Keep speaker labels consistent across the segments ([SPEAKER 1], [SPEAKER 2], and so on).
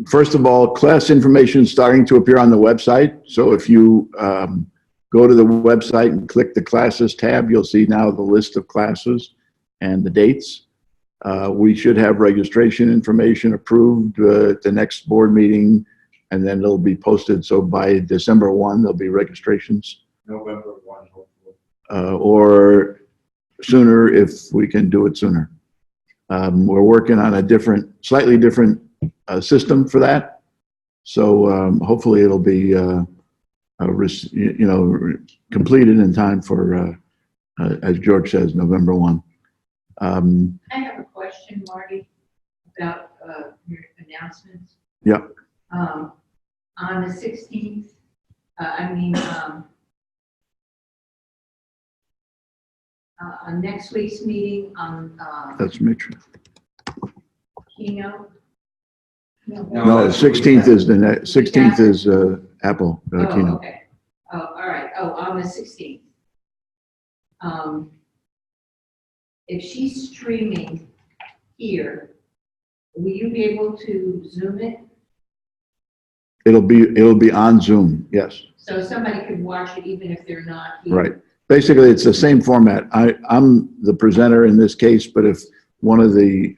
[SPEAKER 1] First of all, class information is starting to appear on the website. So if you go to the website and click the classes tab, you'll see now the list of classes and the dates. We should have registration information approved at the next board meeting, and then it'll be posted. So by December 1, there'll be registrations.
[SPEAKER 2] November 1, hopefully.
[SPEAKER 1] Or sooner if we can do it sooner. We're working on a slightly different system for that. So hopefully it'll be, completed in time for, as George says, November 1.
[SPEAKER 3] I have a question, Marty, about your announcements.
[SPEAKER 1] Yeah.
[SPEAKER 3] On the 16th, on next week's meeting on
[SPEAKER 1] That's Mitch.
[SPEAKER 3] keynote.
[SPEAKER 1] No, the 16th is the 16th is Apple keynote.
[SPEAKER 3] Okay. Oh, all right. Oh, on the 16th. If she's streaming here, will you be able to Zoom it?
[SPEAKER 1] It'll be on Zoom. Yes.
[SPEAKER 3] So somebody could watch it even if they're not here.
[SPEAKER 1] Right. Basically, it's the same format. I'm the presenter in this case, but if one of the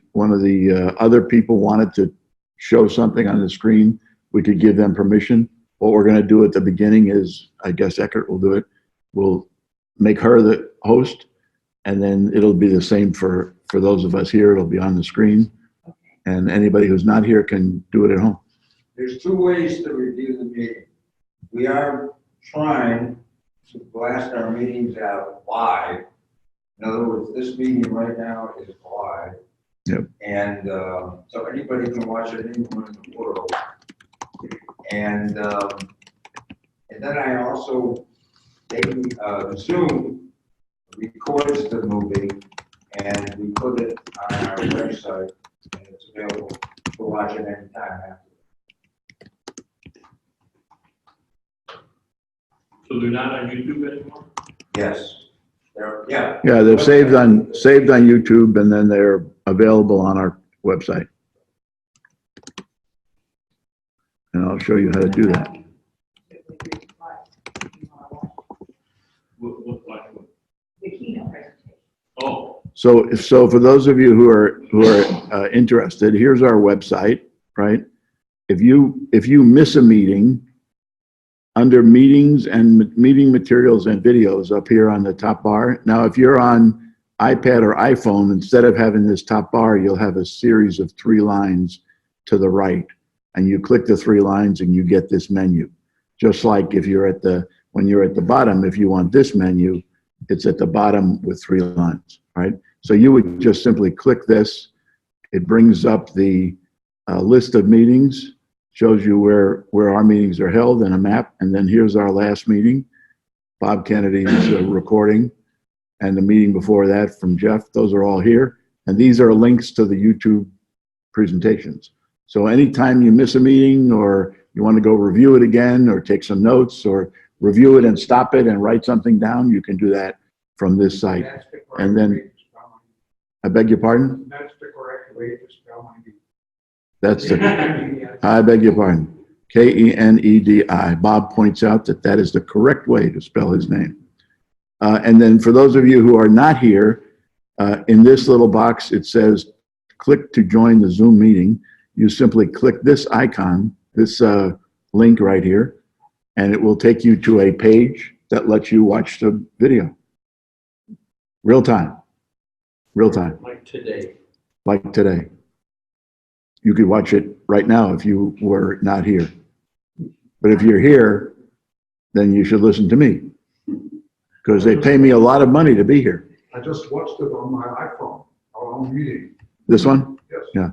[SPEAKER 1] other people wanted to show something on the screen, we could give them permission. What we're going to do at the beginning is, I guess Eckert will do it. We'll make her the host, and then it'll be the same for those of us here. It'll be on the screen, and anybody who's not here can do it at home.
[SPEAKER 2] There's two ways to review the meeting. We are trying to blast our meetings out live. In other words, this meeting right now is live.
[SPEAKER 1] Yep.
[SPEAKER 2] And so anybody can watch it anywhere in the world. And then I also, Zoom records the movie and we put it on our website, and it's available to watch it anytime after.
[SPEAKER 4] So they're not on YouTube anymore?
[SPEAKER 2] Yes. Yeah.
[SPEAKER 1] Yeah, they're saved on YouTube, and then they're available on our website. And I'll show you how to do that.
[SPEAKER 4] What?
[SPEAKER 3] The keynote presentation.
[SPEAKER 4] Oh.
[SPEAKER 1] So for those of you who are interested, here's our website, right? If you miss a meeting, under meetings and meeting materials and videos up here on the top bar. Now, if you're on iPad or iPhone, instead of having this top bar, you'll have a series of 3 lines to the right, and you click the 3 lines and you get this menu. Just like if you're when you're at the bottom, if you want this menu, it's at the bottom with 3 lines, right? So you would just simply click this. It brings up the list of meetings, shows you where our meetings are held in a map, and then here's our last meeting, Bob Kennedy's recording, and the meeting before that from Jeff. Those are all here, and these are links to the YouTube presentations. So anytime you miss a meeting, or you want to go review it again, or take some notes, or review it and stop it and write something down, you can do that from this site. And then, I beg your pardon?
[SPEAKER 5] That's the correct way to spell my name.
[SPEAKER 1] That's the, I beg your pardon, Kennedi. Bob points out that is the correct way to spell his name. And then for those of you who are not here, in this little box, it says, click to join the Zoom meeting. You simply click this icon, this link right here, and it will take you to a page that lets you watch the video. Real time.
[SPEAKER 4] Like today.
[SPEAKER 1] Like today. You could watch it right now if you were not here. But if you're here, then you should listen to me, because they pay me a lot of money to be here.
[SPEAKER 5] I just watched it on my iPhone, our own meeting.
[SPEAKER 1] This one?
[SPEAKER 5] Yes.
[SPEAKER 1] Yeah.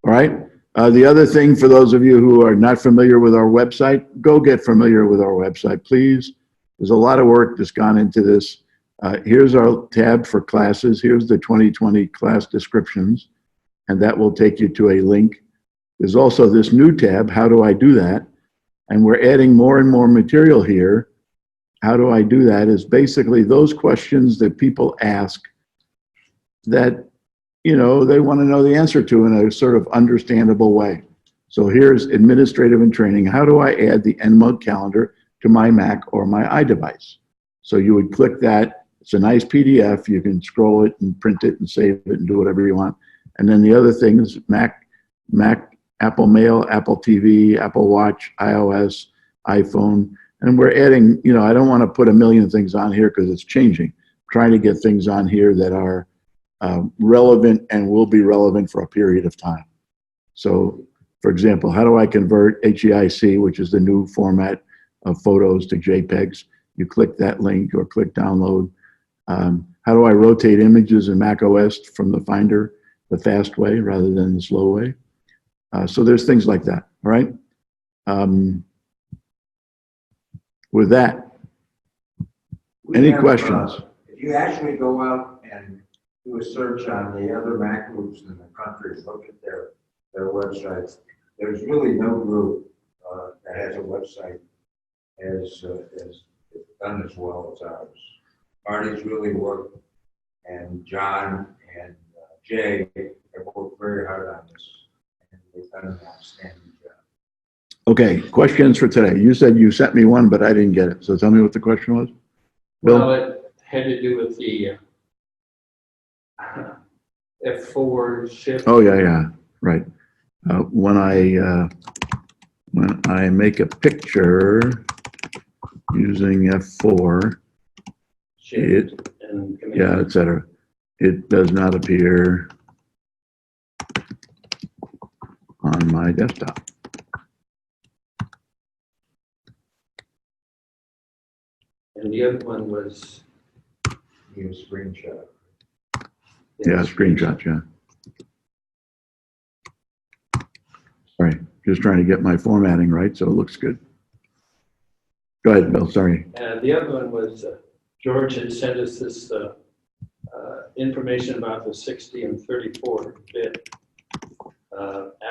[SPEAKER 1] All right. The other thing, for those of you who are not familiar with our website, go get familiar with our website, please. There's a lot of work that's gone into this. Here's our tab for classes. Here's the 2020 class descriptions, and that will take you to a link. There's also this new tab, how do I do that? And we're adding more and more material here. How do I do that is basically those questions that people ask that, you know, they want to know the answer to in a sort of understandable way. So here's administrative and training. How do I add the NMUG calendar to my Mac or my iDevice? So you would click that. It's a nice PDF. You can scroll it and print it and save it and do whatever you want. And then the other thing is Mac, Apple Mail, Apple TV, Apple Watch, iOS, iPhone. And we're adding, you know, I don't want to put a million things on here because it's changing. I'm trying to get things on here that are relevant and will be relevant for a period of time. So, for example, how do I convert HEIC, which is the new format of photos, to JPEGs? You click that link or click download. How do I rotate images in Mac OS from the Finder the fast way rather than the slow way? So there's things like that, all right? With that,
[SPEAKER 2] We
[SPEAKER 1] any
[SPEAKER 2] have,
[SPEAKER 1] questions?
[SPEAKER 2] If you actually go out and do a search on the other Mac groups in the country, look at their websites, there's really no group that has a website as done as well as ours. Marty's really worked, and John and Jay have worked very hard on this, and they've done an outstanding job.
[SPEAKER 1] Okay, questions for today. You said you sent me one, but I didn't get it. So tell me what the question was.
[SPEAKER 4] Well,
[SPEAKER 1] Bill?
[SPEAKER 4] it had to do with the F4 shift.
[SPEAKER 1] Oh, yeah, right. When I make a picture using F4,
[SPEAKER 4] Shift and command.
[SPEAKER 1] yeah, et cetera, it does not appear on my desktop.
[SPEAKER 4] And the other one was.
[SPEAKER 2] Need a screenshot.
[SPEAKER 1] Yeah, screenshots, yeah. Sorry, just trying to get my formatting right so it looks good. Go ahead, Bill, sorry.
[SPEAKER 4] And the other one was George had sent us this information about the 60 and 34-bit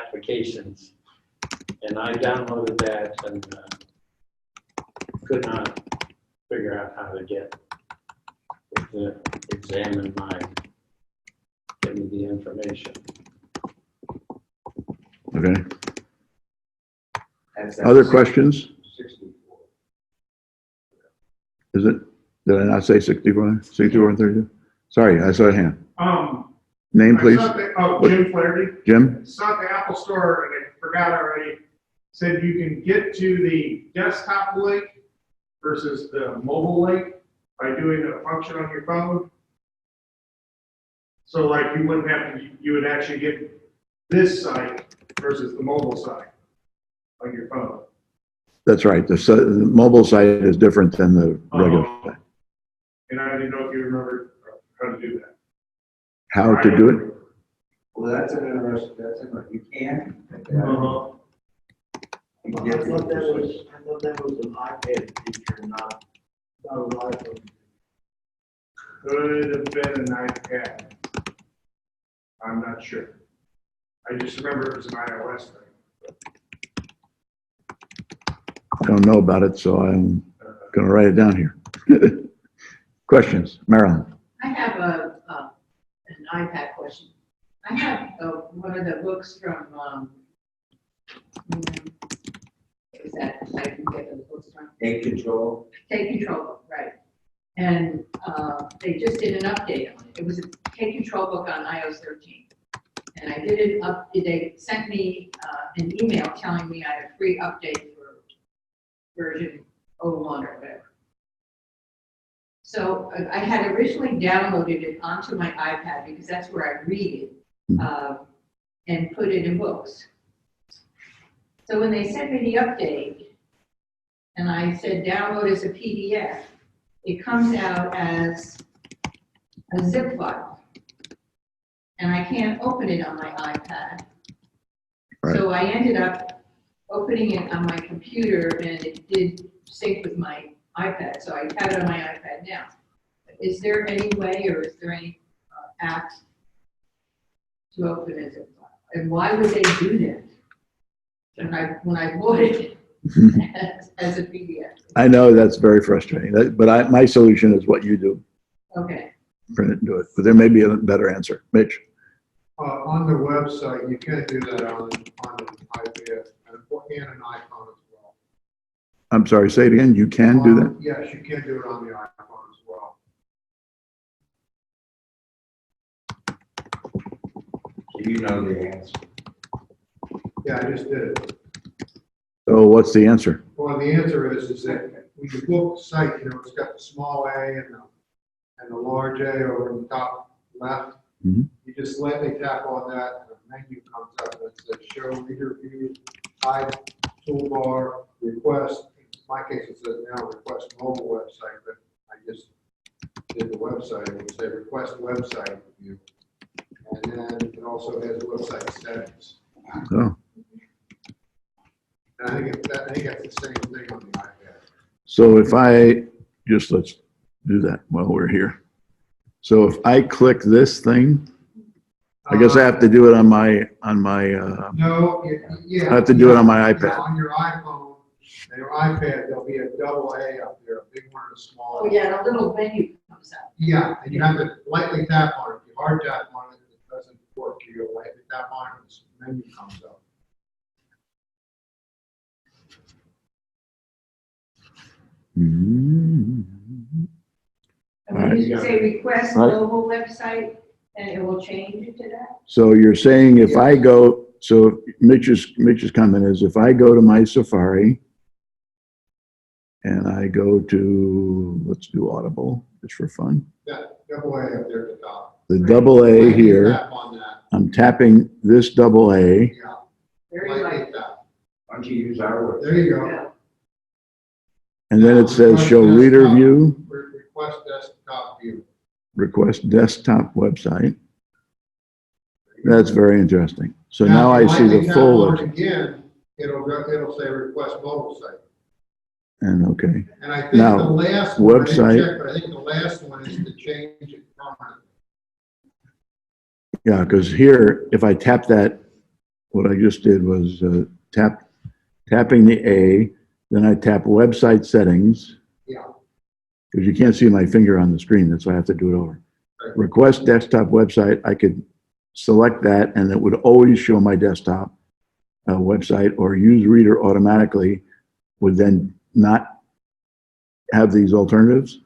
[SPEAKER 4] applications. And I downloaded that and could not figure out how to examine mine, give me the information.
[SPEAKER 1] Okay.
[SPEAKER 2] That's
[SPEAKER 1] Other questions?
[SPEAKER 2] 64.
[SPEAKER 1] Is it, did I not say 64? 64 and 32? Sorry, I saw a hand. Name, please.
[SPEAKER 5] Jim Flaherty.
[SPEAKER 1] Jim?
[SPEAKER 5] Saw at the Apple Store, and I forgot already, said you can get to the desktop link versus the mobile link by doing a function on your phone. So like you wouldn't have to, you would actually get this site versus the mobile site on your phone.
[SPEAKER 1] That's right. The mobile site is different than the regular site.
[SPEAKER 5] And I didn't know if you remember how to do that.
[SPEAKER 1] How to do it?
[SPEAKER 2] Well, that's an interesting, you can. You
[SPEAKER 6] I
[SPEAKER 2] can get
[SPEAKER 6] thought that
[SPEAKER 2] the-
[SPEAKER 6] was an iPad feature, not an iPhone.
[SPEAKER 5] Could have been an iPad. I'm not sure. I just remember it was an iOS thing.
[SPEAKER 1] I don't know about it, so I'm going to write it down here. Questions? Marilyn?
[SPEAKER 3] I have an iPad question. I have one of the books from, what is that? I can get the books from.
[SPEAKER 2] Take control.
[SPEAKER 3] Take Control book, right. And they just did an update on it. It was a Take Control book on iOS 13. And I did it up, they sent me an email telling me I had a free update for version 01 or whatever. So I had originally downloaded it onto my iPad because that's where I read it and put it in books. So when they sent me the update and I said download as a PDF, it comes out as a zip file. And I can't open it on my iPad.
[SPEAKER 1] Right.
[SPEAKER 3] So I ended up opening it on my computer and it did sync with my iPad. So I have it on my iPad now. Is there any way or is there any app to open a zip file? And why would they do that? When I bought it as a PDF.
[SPEAKER 1] I know that's very frustrating, but my solution is what you do.
[SPEAKER 3] Okay.
[SPEAKER 1] Print it and do it. But there may be a better answer. Mitch?
[SPEAKER 5] On the website, you can't do that on an iPad. and an iPhone as well.
[SPEAKER 1] I'm sorry, say it again. You can do that?
[SPEAKER 5] Yes, you can do it on the iPhone as well.
[SPEAKER 2] Do you know the answer?
[SPEAKER 5] Yeah, I just did it.
[SPEAKER 1] So what's the answer?
[SPEAKER 5] Well, the answer is that when you book the site, you know, it's got the small a and the large A over in the top left.
[SPEAKER 1] Mhm.
[SPEAKER 5] You just lightly tap on that, and the menu comes up and it says show reader view, hide toolbar, request. In my case, it says now request mobile website, but I just did the website. It would say request website view. And then it also has website settings.
[SPEAKER 1] Oh,
[SPEAKER 5] And I think that's the same thing on the iPad.
[SPEAKER 1] so if I, let's do that while we're here. So if I click this thing, I guess I have to do it on my,
[SPEAKER 5] No, yeah.
[SPEAKER 1] I have to do it on my
[SPEAKER 5] Yeah,
[SPEAKER 1] iPad.
[SPEAKER 5] on your iPhone and your iPad, there'll be a double A up there, a big one and a small.
[SPEAKER 3] Oh, yeah, the little menu comes up.
[SPEAKER 5] Yeah, and you have to lightly tap on it. If you hard tap on it, it doesn't work. You go lightly tap on it, and this menu comes up.
[SPEAKER 1] Mhm.
[SPEAKER 3] And when you say request
[SPEAKER 1] Right.
[SPEAKER 3] mobile website, and it will change it to that?
[SPEAKER 1] So you're saying if I go, so Mitch's comment is if I go to my Safari and I go to, let's do Audible, just for fun.
[SPEAKER 5] Yeah, double A up there at the top.
[SPEAKER 1] The double A
[SPEAKER 5] Lightly
[SPEAKER 1] here,
[SPEAKER 5] Tap on that,
[SPEAKER 1] I'm tapping this double A,
[SPEAKER 5] yeah.
[SPEAKER 3] Very
[SPEAKER 5] Lightly
[SPEAKER 3] light.
[SPEAKER 5] tap.
[SPEAKER 2] Why don't you use our website?
[SPEAKER 5] There you go.
[SPEAKER 3] Yeah.
[SPEAKER 1] and then it says show reader view,
[SPEAKER 5] Request desktop view.
[SPEAKER 1] request desktop website. That's very interesting. So now I see the full
[SPEAKER 5] Lightly tap on
[SPEAKER 1] website.
[SPEAKER 5] it again, it'll say request mobile site.
[SPEAKER 1] And okay,
[SPEAKER 5] And I think
[SPEAKER 1] Now,
[SPEAKER 5] the last one, I didn't
[SPEAKER 1] website.
[SPEAKER 5] check, but I think the last one is to change it permanently.
[SPEAKER 1] yeah, because here, if I tap that, what I just did was tapping the A, then I tap website settings,
[SPEAKER 5] Yeah,
[SPEAKER 1] because you can't see my finger on the screen, that's why I have to do it over.
[SPEAKER 5] Right.
[SPEAKER 1] Request desktop website, I could select that and it would always show my desktop website, or use reader automatically would then not have these alternatives.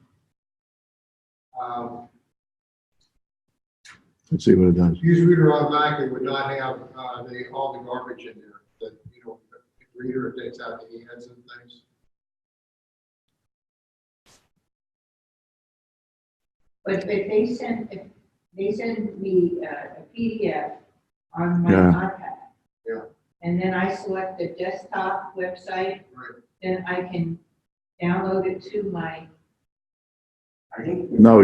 [SPEAKER 1] Let's see what it does.
[SPEAKER 5] use reader automatically would not have, all the garbage in there, that, you know, the reader takes out the ads and things.
[SPEAKER 3] But if they send me a PDF on my
[SPEAKER 1] Yeah.
[SPEAKER 3] iPad.
[SPEAKER 5] Yeah.
[SPEAKER 3] And then I select the desktop website,
[SPEAKER 5] Right.
[SPEAKER 3] then I can download it to my,
[SPEAKER 2] I think.
[SPEAKER 1] No,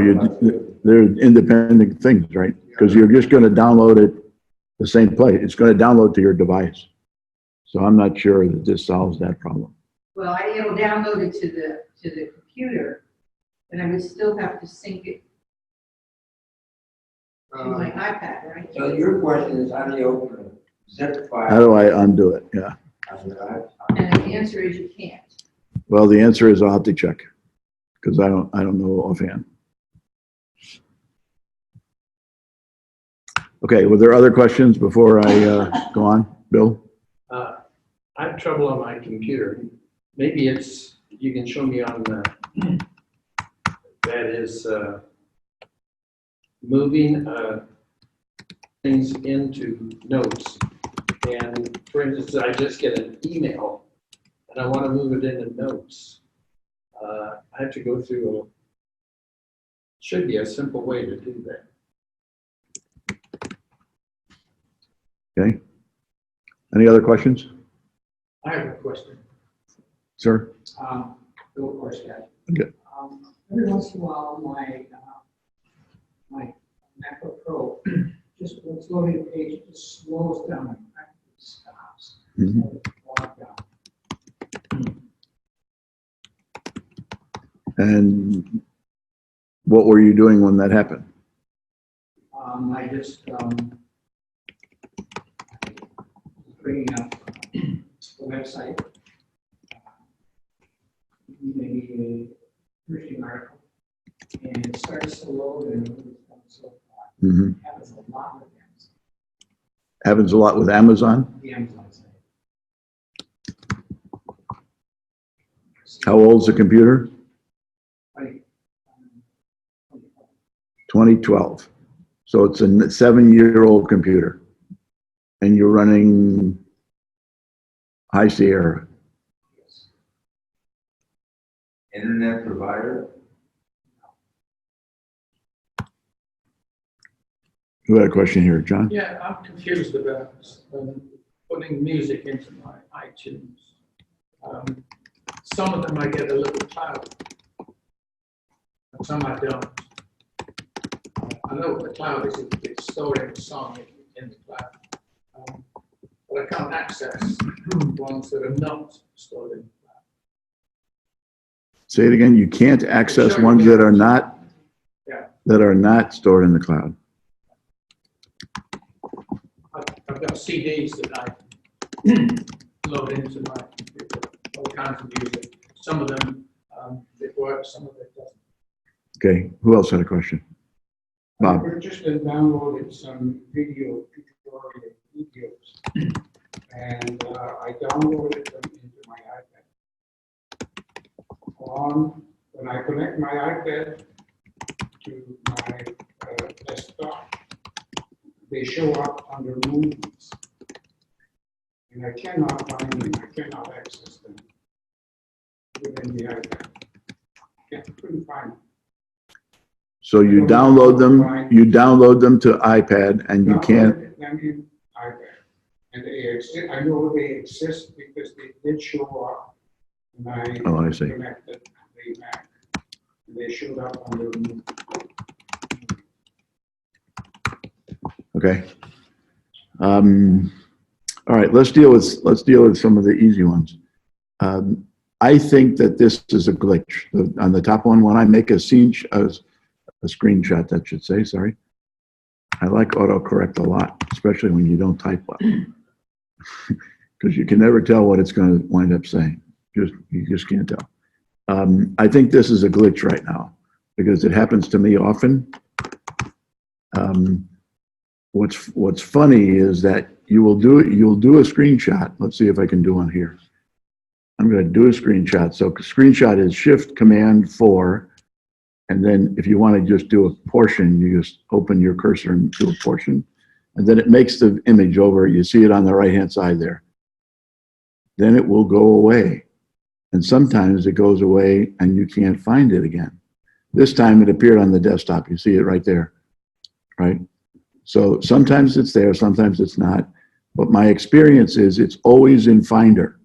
[SPEAKER 1] they're independent things, right? Because you're just going to download it the same place. It's going to download to your device. So I'm not sure that this solves that problem.
[SPEAKER 3] well, it'll download it to the computer, and I would still have to sync it to my iPad, right?
[SPEAKER 2] So your question is, how do you open a zip file?
[SPEAKER 1] How do I undo it? Yeah.
[SPEAKER 2] On your iPhone?
[SPEAKER 3] And the answer is you can't.
[SPEAKER 1] Well, the answer is I'll have to check because I don't know offhand. Okay, were there other questions before I go on? Bill?
[SPEAKER 4] I have trouble on my computer. Maybe it's, you can show me on the, that is moving things into notes. And for instance, I just get an email and I want to move it into notes. I have to go through should be a simple way to do that.
[SPEAKER 1] Okay. Any other questions,
[SPEAKER 6] I have a question.
[SPEAKER 1] sir?
[SPEAKER 6] Bill Corscat.
[SPEAKER 1] Okay.
[SPEAKER 6] Every once in a while, my MacBook Pro, just when it's loading a page, it just slows down and practically stops.
[SPEAKER 1] Mhm.
[SPEAKER 6] Log down.
[SPEAKER 1] And what were you doing when that happened?
[SPEAKER 6] I just, bringing up the website, maybe a interesting article, and it starts to load and it comes so far.
[SPEAKER 1] Mm-hmm.
[SPEAKER 6] It happens a lot with Amazon,
[SPEAKER 1] Happens a lot with Amazon.
[SPEAKER 6] the Amazon site.
[SPEAKER 1] How old's the computer? 2012. So it's a 7-year-old computer. And you're running High Sierra.
[SPEAKER 2] Internet provider?
[SPEAKER 1] Who had a question here, John?
[SPEAKER 6] Yeah, I'm confused about putting music into my iTunes. Some of them I get a little cloud, and some I don't. I know what the cloud is, it's storing the song in the cloud. But I can't access ones that are not stored in the cloud.
[SPEAKER 1] Say it again. You can't access
[SPEAKER 6] Sure.
[SPEAKER 1] ones that are not
[SPEAKER 6] Yeah.
[SPEAKER 1] that are not stored in the cloud.
[SPEAKER 6] I've got CDs that I load into my computer, all kinds of music. Some of them, it works, some of it doesn't.
[SPEAKER 1] Okay. Who else had a question?
[SPEAKER 6] I
[SPEAKER 1] Bob.
[SPEAKER 6] purchased and downloaded some video tutorial videos, and I downloaded them into my iPad. When I connect my iPad to my desktop, they show up under movies. And I cannot find them, I cannot access them within the iPad. Couldn't find them.
[SPEAKER 1] So you download them to iPad and you can't.
[SPEAKER 6] Downloaded them in iPad. And they exist, I know they exist because they did show up when I
[SPEAKER 1] Oh, I see.
[SPEAKER 6] connected the Mac. They showed up under movies.
[SPEAKER 1] Okay. All right, let's deal with some of the easy ones. I think that this is a glitch. On the top one, when I make a screenshot, that should say, sorry. I like autocorrect a lot, especially when you don't type well. Because you can never tell what it's going to wind up saying. You just can't tell. I think this is a glitch right now because it happens to me often. What's funny is that you'll do a screenshot. Let's see if I can do one here. I'm going to do a screenshot. So screenshot is Shift-Command-4, and then if you want to just do a portion, you just open your cursor and do a portion, and then it makes the image over. You see it on the right-hand side there. Then it will go away, and sometimes it goes away and you can't find it again. This time it appeared on the desktop. You see it right there, right? So sometimes it's there, sometimes it's not. But my experience is it's always in Finder.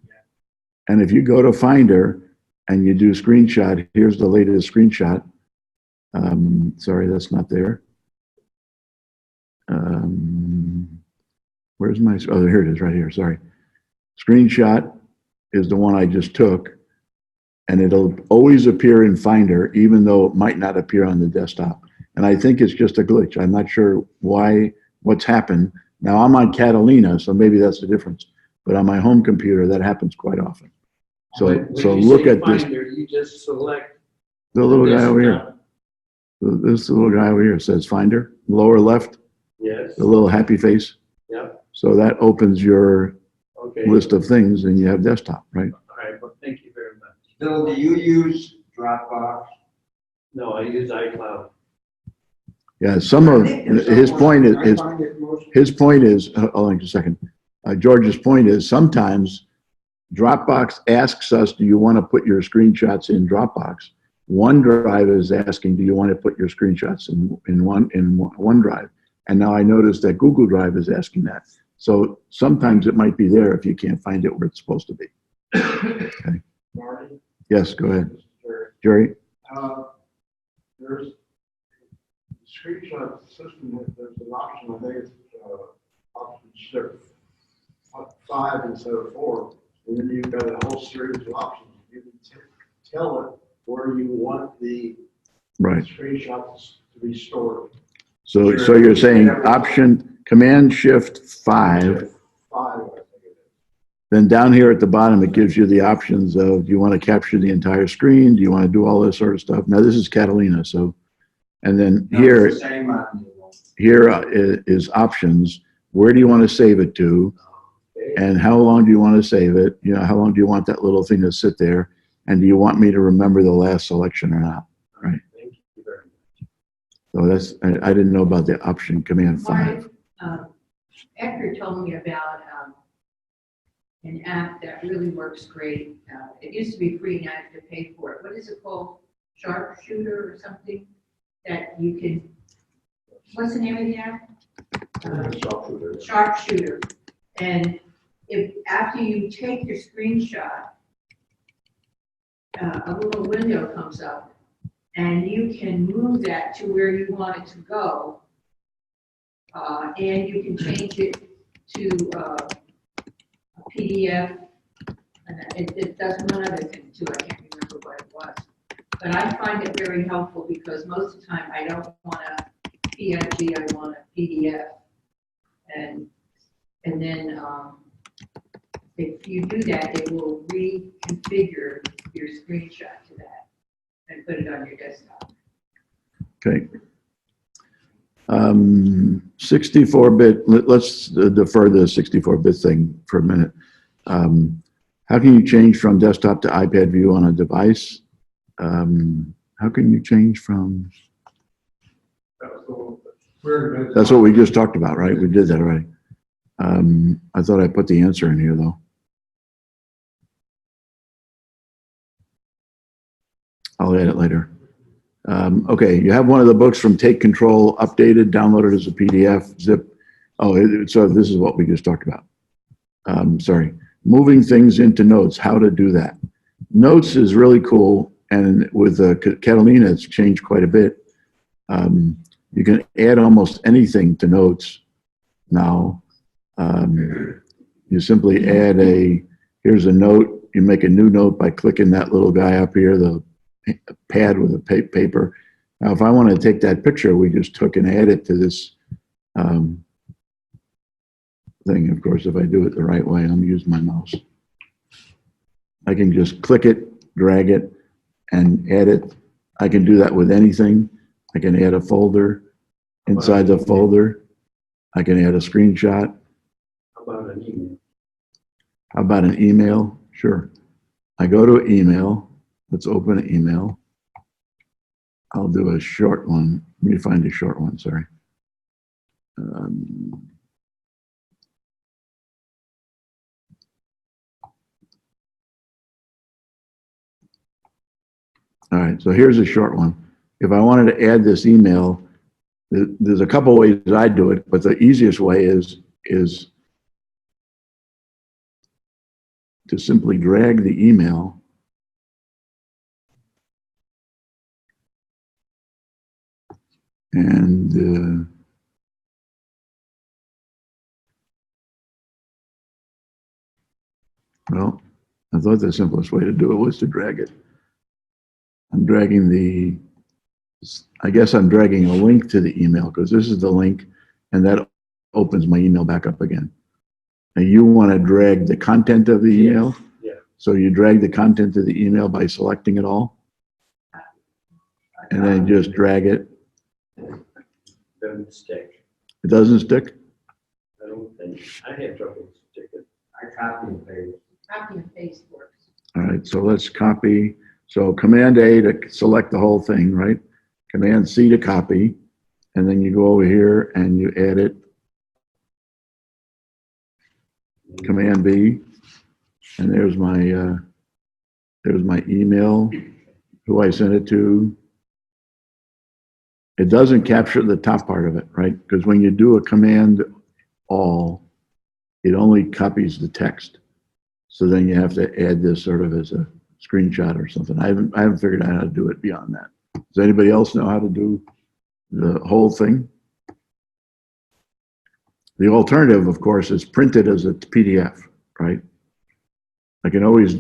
[SPEAKER 1] And if you go to Finder and you do screenshot, here's the latest screenshot. Sorry, that's not there. Where's my, oh, here it is right here, sorry. Screenshot is the one I just took. And it'll always appear in Finder, even though it might not appear on the desktop. And I think it's just a glitch. I'm not sure what's happened. Now I'm on Catalina, so maybe that's the difference. But on my home computer, that happens quite often. So look at this.
[SPEAKER 4] You just select
[SPEAKER 1] The little guy over here.
[SPEAKER 4] desktop.
[SPEAKER 1] This little guy over here says Finder, lower left,
[SPEAKER 4] Yes,
[SPEAKER 1] the little happy face.
[SPEAKER 4] yep,
[SPEAKER 1] So that opens your
[SPEAKER 4] okay.
[SPEAKER 1] list of things and you have desktop, right?
[SPEAKER 4] All right, well, thank you very much.
[SPEAKER 2] Bill, do you use Dropbox?
[SPEAKER 4] No, I use iCloud.
[SPEAKER 1] Yeah, some of his point
[SPEAKER 6] I
[SPEAKER 1] is
[SPEAKER 6] find it most
[SPEAKER 1] his point is, hold on just a second. George's point is sometimes Dropbox asks us, do you want to put your screenshots in Dropbox? OneDrive is asking, do you want to put your screenshots in OneDrive? And now I noticed that Google Drive is asking that. So sometimes it might be there if you can't find it where it's supposed to be. Okay.
[SPEAKER 5] Marty,
[SPEAKER 1] Yes, go ahead.
[SPEAKER 5] Jerry.
[SPEAKER 1] Jerry?
[SPEAKER 5] There's screenshot system, there's an option, I think it's option 5 instead of 4. And then you've got a whole series of options. You can tell it where you want the
[SPEAKER 1] Right.
[SPEAKER 5] screenshots to be stored.
[SPEAKER 1] So you're saying option, Command Shift 5,
[SPEAKER 5] 5, I think it is.
[SPEAKER 1] then down here at the bottom, it gives you the options of, do you want to capture the entire screen? Do you want to do all this sort of stuff? Now this is Catalina, so, and then
[SPEAKER 2] No,
[SPEAKER 1] here,
[SPEAKER 2] it's the same on the
[SPEAKER 1] here is options. Where do you want to save it to? And how long do you want to save it? You know, how long do you want that little thing to sit there? And do you want me to remember the last selection or not? Right.
[SPEAKER 4] Thank you very much.
[SPEAKER 1] So that's, I didn't know about the option Command 5.
[SPEAKER 3] Marty, Edgar told me about an app that really works great. It used to be free, now you have to pay for it. What is it called? Sharpshooter or something? That you can, what's the name of the app? Sharpshooter. And if, after you take your screenshot, a little window comes up and you can move that to where you want it to go. And you can change it to a PDF. And it does one other thing too, I can't remember what it was. But I find it very helpful because most of the time I don't want a PNG, I want a PDF. And then if you do that, it will reconfigure your screenshot to that and put it on your desktop.
[SPEAKER 1] Okay. 64-bit, let's defer the 64-bit thing for a minute. How can you change from desktop to iPad view on a device? How can you change from? That's what we just talked about, right? We did that already. I thought I put the answer in here though. I'll add it later. Okay, you have one of the books from Take Control updated, downloaded as a PDF, zip. Oh, so this is what we just talked about. Sorry, moving things into notes, how to do that. Notes is really cool, and with Catalina, it's changed quite a bit. You can add almost anything to notes now. You simply add here's a note, you make a new note by clicking that little guy up here, the pad with a paper. Now, if I want to take that picture we just took and add it to this thing, of course, if I do it the right way, I'm using my mouse. I can just click it, drag it, and add it. I can do that with anything. I can add a folder. Inside the folder, I can add a screenshot.
[SPEAKER 4] How about an email?
[SPEAKER 1] How about an email? Sure. I go to email. Let's open an email. I'll do a short one. Let me find a short one, sorry. All right, so here's a short one. If I wanted to add this email, there's a couple ways I do it, but the easiest way is to simply drag the email and well, I thought the simplest way to do it was to drag it. I'm dragging I guess I'm dragging a link to the email because this is the link and that opens my email back up again. And you want to drag the content of the email?
[SPEAKER 4] Yeah.
[SPEAKER 1] So you drag the content of the email by selecting it all and then just drag it.
[SPEAKER 4] Doesn't stick.
[SPEAKER 1] It doesn't stick?
[SPEAKER 4] I don't think. I had trouble sticking.
[SPEAKER 2] I copy and paste.
[SPEAKER 3] Copy and paste works.
[SPEAKER 1] All right, so let's copy. So Command A to select the whole thing, right? Command C to copy, and then you go over here and you add it. Command B, and there's my email, who I sent it to. It doesn't capture the top part of it, right? Because when you do a Command All, it only copies the text. So then you have to add this sort of as a screenshot or something. I haven't figured out how to do it beyond that. Does anybody else know how to do the whole thing? The alternative, of course, is print it as a PDF, right? I can always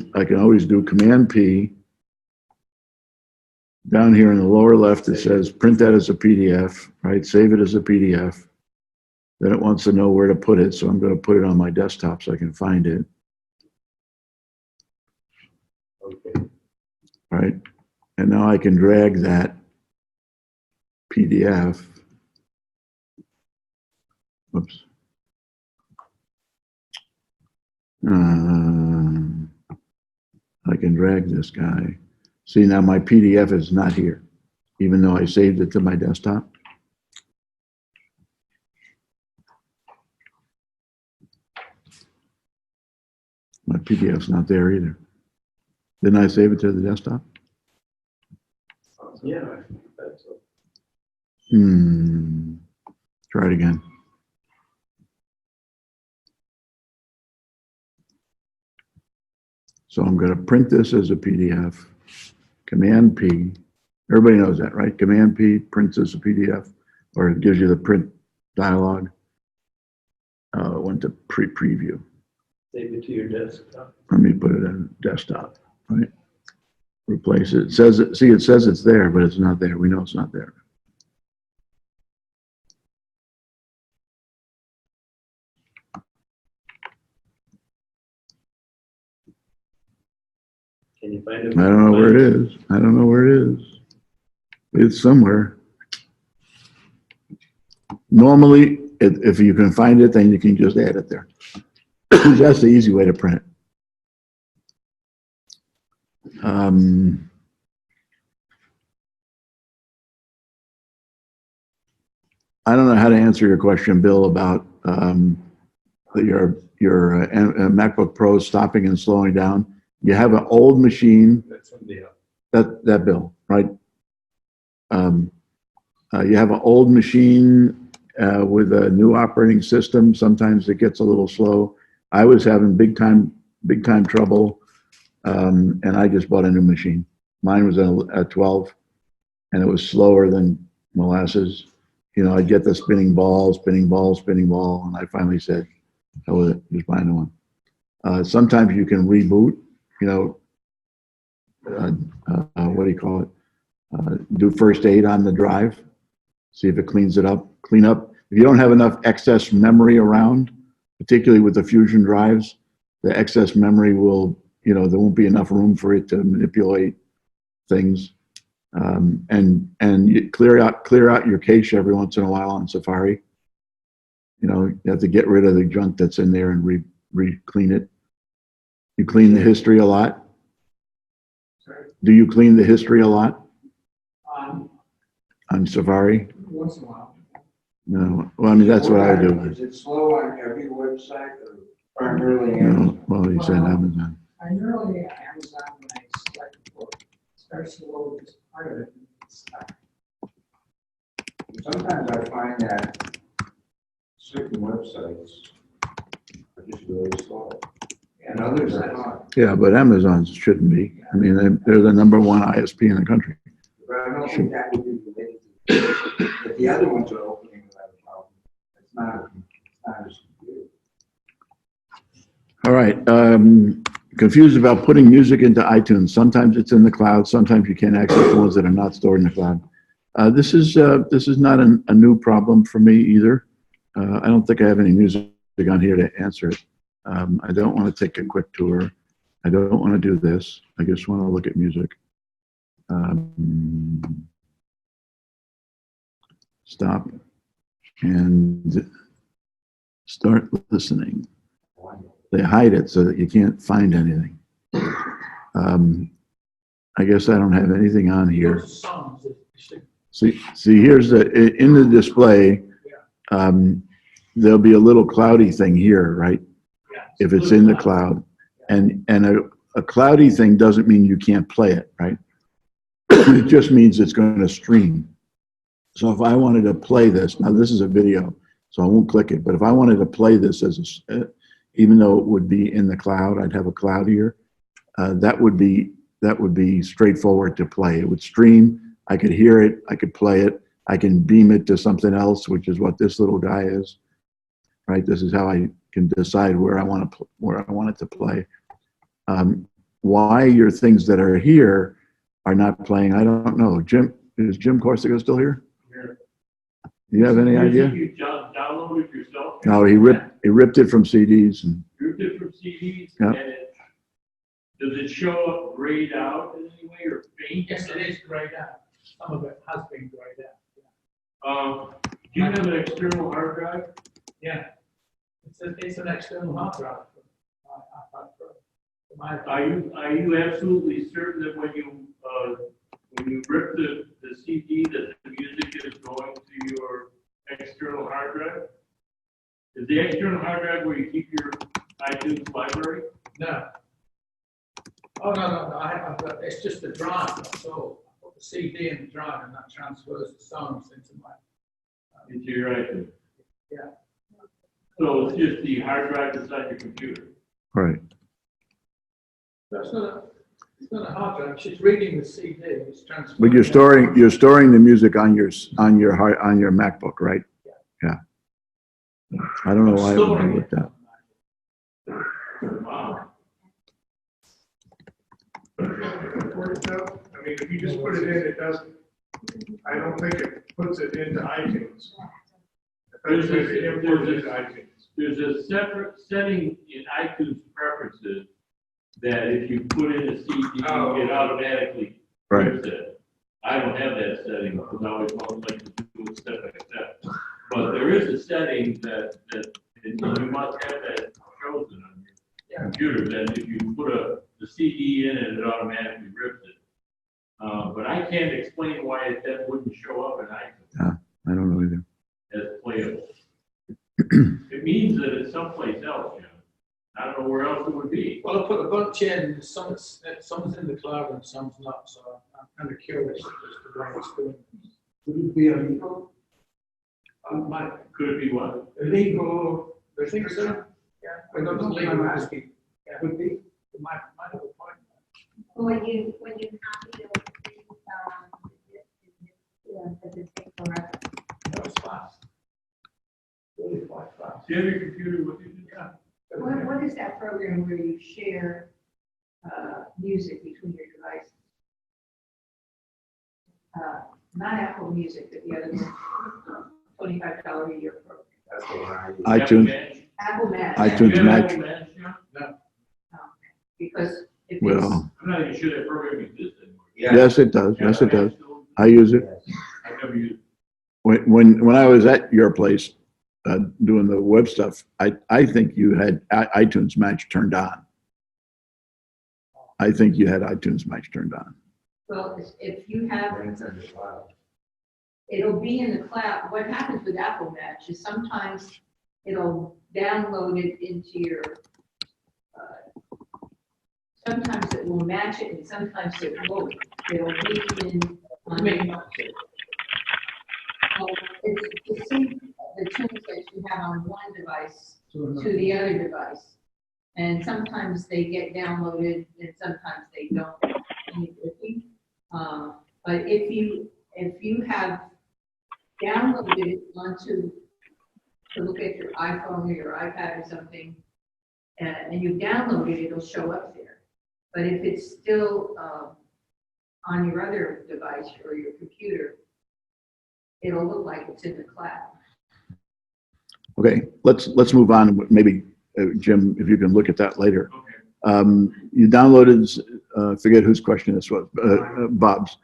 [SPEAKER 1] do Command P. Down here in the lower left, it says print that as a PDF, right? Save it as a PDF. Then it wants to know where to put it, so I'm going to put it on my desktop so I can find it.
[SPEAKER 4] Okay.
[SPEAKER 1] Right? And now I can drag that PDF. Oops. I can drag this guy. See, now my PDF is not here, even though I saved it to my desktop. My PDF's not there either. Didn't I save it to the desktop?
[SPEAKER 4] Yeah, I think that's so.
[SPEAKER 1] Try it again. So I'm going to print this as a PDF. Command P. Everybody knows that, right? Command P prints as a PDF, or it gives you the print dialog. It went to preview.
[SPEAKER 4] Save it to your desktop.
[SPEAKER 1] Let me put it in desktop, right? Replace it. It says it. See, it says it's there, but it's not there. We know it's not there.
[SPEAKER 4] Can you find it?
[SPEAKER 1] I don't know where it is. I don't know where it is. It's somewhere. Normally, if you can find it, then you can just add it there. That's the easy way to print it. I don't know how to answer your question, Bill, about your MacBook Pro stopping and slowing down. You have an old machine.
[SPEAKER 4] That's from the,
[SPEAKER 1] That Bill, right? You have an old machine with a new operating system. Sometimes it gets a little slow. I was having big time trouble, and I just bought a new machine. Mine was a 12, and it was slower than molasses. You know, I'd get the spinning ball, and I finally said, "Oh, with it, just buy a new one." Sometimes you can reboot. You know, what do you call it? Do first aid on the drive. See if it cleans it up. Clean up. If you don't have enough excess memory around, particularly with the Fusion drives, the excess memory will, you know, there won't be enough room for it to manipulate things. And you clear out your cache every once in a while on Safari. You know, you have to get rid of the junk that's in there and re-clean it. You clean the history a lot.
[SPEAKER 6] Sorry.
[SPEAKER 1] Do you clean the history a lot
[SPEAKER 6] Um,
[SPEAKER 1] on Safari?
[SPEAKER 6] once in a while.
[SPEAKER 1] No. Well, I mean, that's what I do.
[SPEAKER 2] Is it slow on every website or primarily
[SPEAKER 1] No,
[SPEAKER 2] Amazon?
[SPEAKER 1] well, you said Amazon.
[SPEAKER 6] Primarily Amazon, when I select the book, starts to load this part of it. And it's stuck.
[SPEAKER 2] Sometimes I find that certain websites are just really slow, and others are not.
[SPEAKER 1] Yeah, but Amazon shouldn't be. I mean, they're the #1 ISP in the country.
[SPEAKER 2] But I don't think that would be related to, if the other ones are opening without a problem, it's not as good.
[SPEAKER 1] All right. Confused about putting music into iTunes. Sometimes it's in the cloud. Sometimes you can't access the ones that are not stored in the cloud. This is not a new problem for me either. I don't think I have any music on here to answer it. I don't want to take a quick tour. I don't want to do this. I just want to look at music. Stop and start listening. They hide it so that you can't find anything. I guess I don't have anything on here. See, here's in the display, there'll be a little cloudy thing here, right? If it's in the cloud. And a cloudy thing doesn't mean you can't play it, right? It just means it's going to stream. So if I wanted to play this, now this is a video, so I won't click it, but if I wanted to play this even though it would be in the cloud, I'd have a cloud here, that would be straightforward to play. It would stream, I could hear it, I could play it, I can beam it to something else, which is what this little guy is, right? This is how I can decide where I want it to play. Why your things that are here are not playing, I don't know. Is Jim Corsica still here? Do you have any idea?
[SPEAKER 7] You downloaded yourself?
[SPEAKER 1] No, he ripped it from CDs. And,
[SPEAKER 7] Ripped it from CDs?
[SPEAKER 1] Yeah.
[SPEAKER 7] And does it show up grayed out in any way or faint?
[SPEAKER 6] Yes, it is grayed out. Some of it has been grayed out.
[SPEAKER 7] Do you have an external hard drive?
[SPEAKER 6] Yeah. It's an external hard drive.
[SPEAKER 7] Are you absolutely certain that when you rip the CD that the music is going to your external hard drive? Is the external hard drive where you keep your iTunes library?
[SPEAKER 4] No. Oh, no, I've got, it's just the drive, so I put the CD in the drive and that transfers the songs into my.
[SPEAKER 7] Into your iTunes?
[SPEAKER 4] Yeah.
[SPEAKER 7] So it's just the hard drive inside your computer?
[SPEAKER 1] Right.
[SPEAKER 4] That's it's not a hard drive, it's just reading the CD, it's transferring.
[SPEAKER 1] But you're storing the music on your MacBook, right? Yeah. I don't know why I would do with that.
[SPEAKER 7] Wow.
[SPEAKER 5] I mean, if you just put it in, it doesn't, I don't think it puts it into iTunes.
[SPEAKER 7] There's a separate setting in iTunes preferences that if you put in a CD, it automatically rips it. I don't have that setting because I always like to do it step by step. But there is a setting that and you must have that chosen on your computer. That if you put the CD in it, it automatically rips it. But I can't explain why that wouldn't show up in iTunes.
[SPEAKER 1] I don't know either.
[SPEAKER 7] As playable. It means that it's someplace else, you know. I don't know where else it would be.
[SPEAKER 4] Well, I put a bunch in, some's in the cloud and some's not, so I'm kind of curious as to why it's doing this.
[SPEAKER 6] Would it be illegal?
[SPEAKER 7] Could it be what?
[SPEAKER 6] Illegal
[SPEAKER 4] I think so.
[SPEAKER 6] restriction?
[SPEAKER 4] Yeah.
[SPEAKER 6] I don't know, I'm asking.
[SPEAKER 4] Yeah.
[SPEAKER 6] Would be?
[SPEAKER 4] It might have a point.
[SPEAKER 8] When you copy it, does it take forever?
[SPEAKER 4] That was fast. Really quite fast.
[SPEAKER 7] Do you have your computer with you?
[SPEAKER 4] Yeah.
[SPEAKER 3] What is that program where you share music between your devices? Not Apple Music, but the other one, $25 a year program.
[SPEAKER 2] That's the one I use.
[SPEAKER 1] iTunes,
[SPEAKER 3] Apple Match.
[SPEAKER 1] iTunes
[SPEAKER 7] Do you have
[SPEAKER 1] Match.
[SPEAKER 7] Apple Match, John?
[SPEAKER 3] Because if it's,
[SPEAKER 1] Well,
[SPEAKER 7] I'm not even sure that program exists anymore.
[SPEAKER 1] yes, it does. Yes, it does. I use it.
[SPEAKER 2] Yes.
[SPEAKER 7] I've never used it.
[SPEAKER 1] When I was at your place doing the web stuff, I think you had iTunes Match turned on. I think you had iTunes Match turned on.
[SPEAKER 3] well, if you have,
[SPEAKER 2] Then it's in the cloud.
[SPEAKER 3] it'll be in the cloud. What happens with Apple Match is sometimes it'll download it into your, sometimes it will match it and sometimes it won't. It'll be in on it's to sync the tunes that you have on one device to the other device. And sometimes they get downloaded and sometimes they don't. But if you have downloaded it onto, to look at your iPhone or your iPad or something, and you download it, it'll show up there. But if it's still on your other device or your computer, it'll look like it's in the cloud.
[SPEAKER 1] Okay, let's move on. Maybe Jim, if you can look at that later.
[SPEAKER 7] Okay.
[SPEAKER 1] You downloaded, forget whose question this was, Bob's.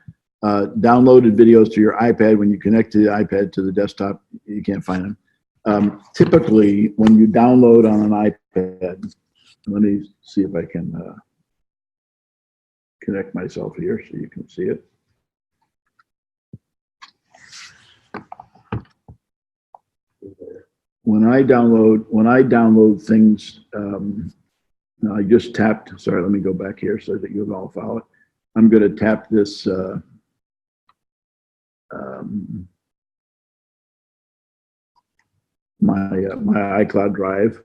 [SPEAKER 1] Downloaded videos to your iPad. When you connect to the iPad to the desktop, you can't find them. Typically, when you download on an iPad, let me see if I can connect myself here so you can see it. When I download things, I just tapped, sorry, let me go back here so that you'll all follow it. I'm going to tap this my iCloud drive.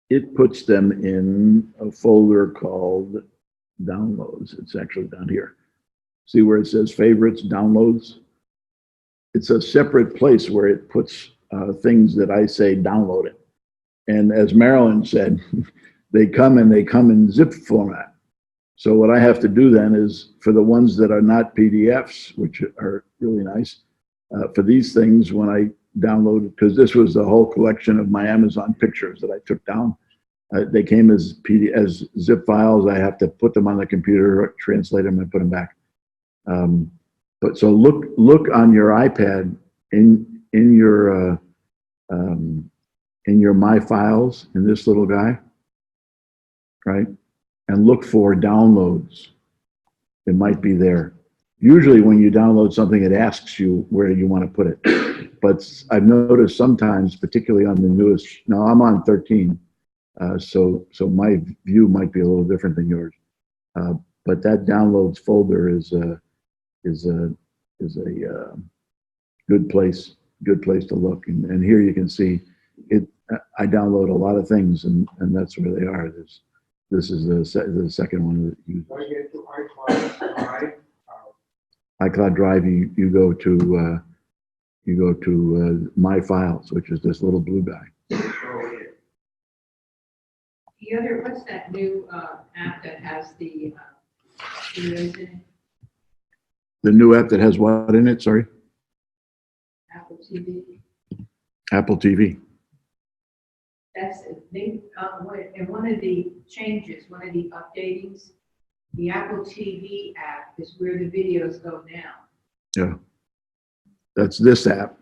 [SPEAKER 1] It puts them in a folder called downloads. It's actually down here. See where it says favorites, downloads? It's a separate place where it puts things that I say download it. And as Marilyn said, they come in zip format. So what I have to do then is, for the ones that are not PDFs, which are really nice, for these things, when I downloaded, because this was the whole collection of my Amazon pictures that I took down, they came as as zip files. I have to put them on the computer, translate them, and put them back. But so look on your iPad in your in your My Files in this little guy, right? And look for downloads. It might be there. Usually when you download something, it asks you where you want to put it. But I've noticed sometimes, particularly on the newest, now I'm on 13, so my view might be a little different than yours. But that downloads folder is a good place to look. And here you can see it. I download a lot of things, and that's where they are. This is the second one that you
[SPEAKER 6] I get to iCloud Drive.
[SPEAKER 1] iCloud Drive. You go to My Files, which is this little blue guy.
[SPEAKER 3] The other, what's that new app that has the videos in it?
[SPEAKER 1] The new app that has what in it? Sorry,
[SPEAKER 3] Apple TV?
[SPEAKER 1] Apple TV.
[SPEAKER 3] That's, they, in one of the changes, one of the updatings, the Apple TV app is where the videos go now.
[SPEAKER 1] Yeah, that's this app,